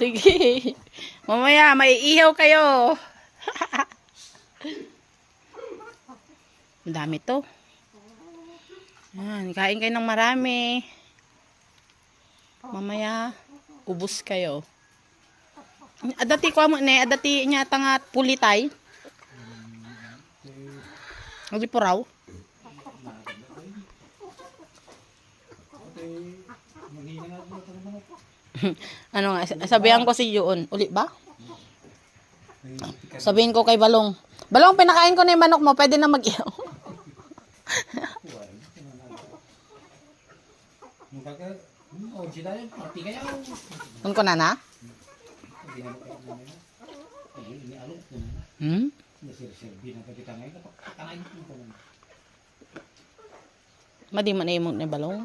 Sige. Mamaya, may ihaw kayo. Ang dami to. Yan, kain kayo ng marami. Mamaya, ubos kayo. Adati ko mo ne, adati niya tangat pulitay. Hindi po raw. Ano nga, sabihan ko si Yun. Uli ba? Sabihin ko kay Balong. Balong, pinakain ko na yung manok mo. Pwede na mag-ihaw. Kun ko na na? Hmm? Madi man na yung ni Balong.